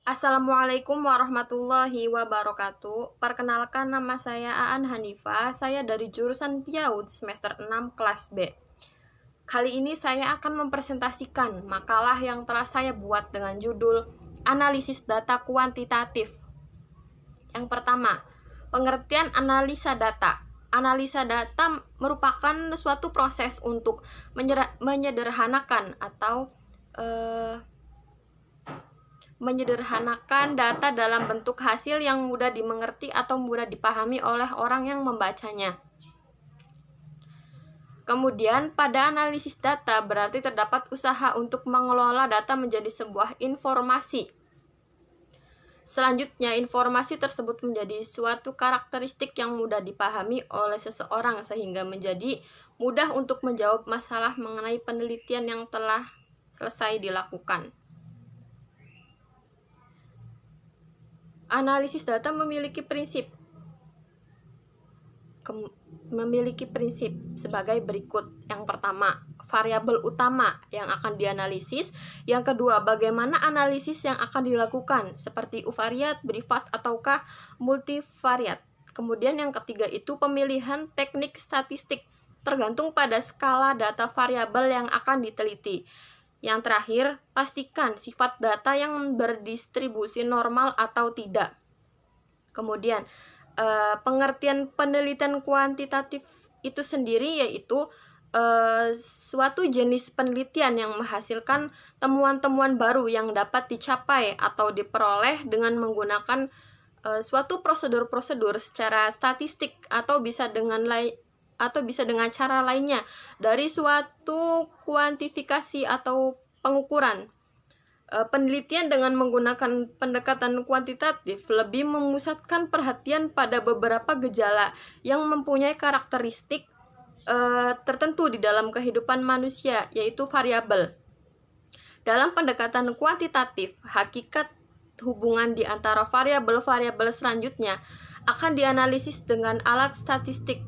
Assalamualaikum warahmatullahi wabarakatuh. Perkenalkan, nama saya Aan Hanifah. Saya dari jurusan PIAUD semester 6 kelas B. Kali ini saya akan mempresentasikan makalah yang telah saya buat dengan judul Analisis Data Kuantitatif. Yang pertama, pengertian analisa data. Analisa data merupakan suatu proses untuk menyederhanakan atau menyederhanakan data dalam bentuk hasil yang mudah dimengerti atau mudah dipahami oleh orang yang membacanya. Kemudian, pada analisis data berarti terdapat usaha untuk mengelola data menjadi sebuah informasi. Selanjutnya, informasi tersebut menjadi suatu karakteristik yang mudah dipahami oleh seseorang sehingga menjadi mudah untuk menjawab masalah mengenai penelitian yang telah selesai dilakukan. Analisis data memiliki prinsip sebagai berikut. Yang pertama, variabel utama yang akan dianalisis. Yang kedua, bagaimana analisis yang akan dilakukan, seperti uvariat, bivariat, ataukah multivariat. Kemudian yang ketiga itu pemilihan teknik statistik, tergantung pada skala data variabel yang akan diteliti. Yang terakhir, pastikan sifat data yang berdistribusi normal atau tidak. Kemudian, pengertian penelitian kuantitatif itu sendiri yaitu suatu jenis penelitian yang menghasilkan temuan-temuan baru yang dapat dicapai atau diperoleh dengan menggunakan suatu prosedur-prosedur secara statistik atau bisa dengan cara lainnya dari suatu kuantifikasi atau pengukuran. Penelitian dengan menggunakan pendekatan kuantitatif lebih memusatkan perhatian pada beberapa gejala yang mempunyai karakteristik tertentu di dalam kehidupan manusia, yaitu variabel. Dalam pendekatan kuantitatif, hakikat hubungan di antara variabel-variabel selanjutnya akan dianalisis dengan alat statistik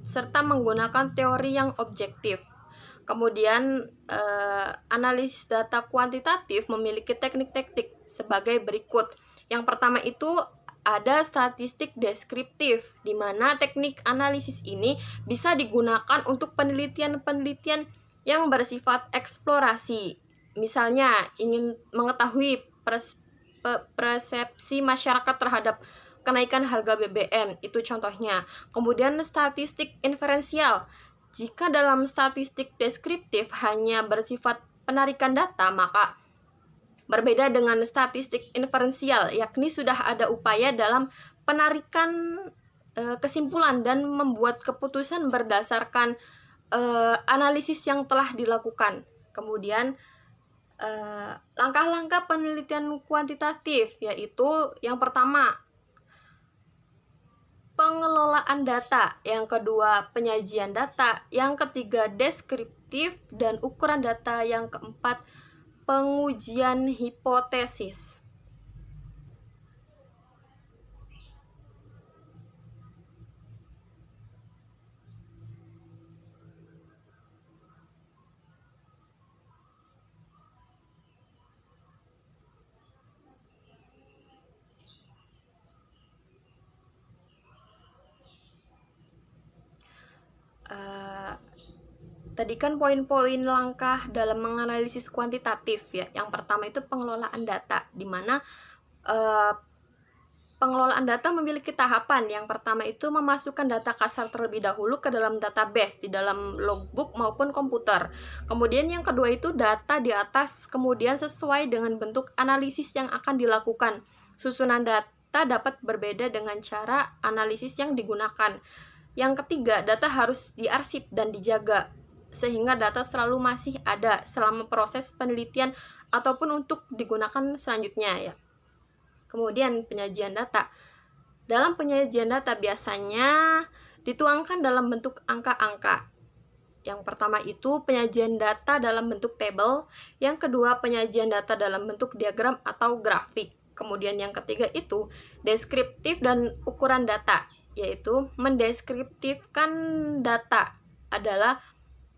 serta menggunakan teori yang objektif. Kemudian, analisis data kuantitatif memiliki teknik-teknik sebagai berikut. Yang pertama itu ada statistik deskriptif, di mana teknik analisis ini bisa digunakan untuk penelitian-penelitian yang bersifat eksplorasi. Misalnya, ingin mengetahui persepsi masyarakat terhadap kenaikan harga BBM, itu contohnya. Kemudian statistik inferensial. Jika dalam statistik deskriptif hanya bersifat penarikan data, maka berbeda dengan statistik inferensial, yakni sudah ada upaya dalam penarikan kesimpulan dan membuat keputusan berdasarkan analisis yang telah dilakukan. Kemudian, langkah-langkah penelitian kuantitatif, yaitu yang pertama, pengelolaan data, yang kedua penyajian data, yang ketiga deskriptif, dan ukuran data, yang keempat pengujian hipotesis. Tadi kan poin-poin langkah dalam menganalisis kuantitatif ya. Yang pertama itu pengelolaan data, di mana pengelolaan data memiliki tahapan. Yang pertama itu memasukkan data kasar terlebih dahulu ke dalam database, di dalam logbook maupun komputer. Kemudian yang kedua itu data di atas, kemudian sesuai dengan bentuk analisis yang akan dilakukan. Susunan data dapat berbeda dengan cara analisis yang digunakan. Yang ketiga, data harus diarsip dan dijaga, sehingga data selalu masih ada selama proses penelitian ataupun untuk digunakan selanjutnya ya. Kemudian penyajian data. Dalam penyajian data biasanya dituangkan dalam bentuk angka-angka. Yang pertama itu penyajian data dalam bentuk tabel, yang kedua penyajian data dalam bentuk diagram atau grafik. Kemudian yang ketiga itu deskriptif dan ukuran data, yaitu mendeskriptifkan data adalah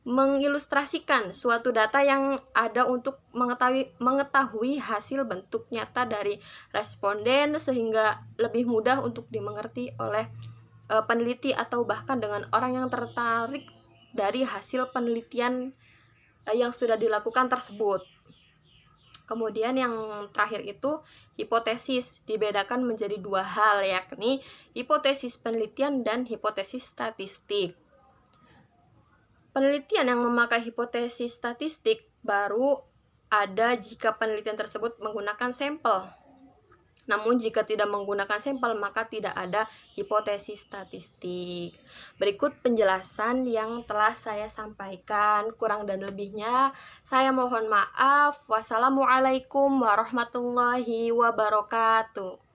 mengilustrasikan suatu data yang ada untuk mengetahui hasil bentuk nyata dari responden sehingga lebih mudah untuk dimengerti oleh peneliti atau bahkan dengan orang yang tertarik dari hasil penelitian yang sudah dilakukan tersebut. Kemudian yang terakhir itu hipotesis, dibedakan menjadi dua hal, yakni hipotesis penelitian dan hipotesis statistik. Penelitian yang memakai hipotesis statistik baru ada jika penelitian tersebut menggunakan sampel. Namun jika tidak menggunakan sampel maka tidak ada hipotesis statistik. Berikut penjelasan yang telah saya sampaikan. Kurang dan lebihnya saya mohon maaf. Wassalamualaikum warahmatullahi wabarakatuh.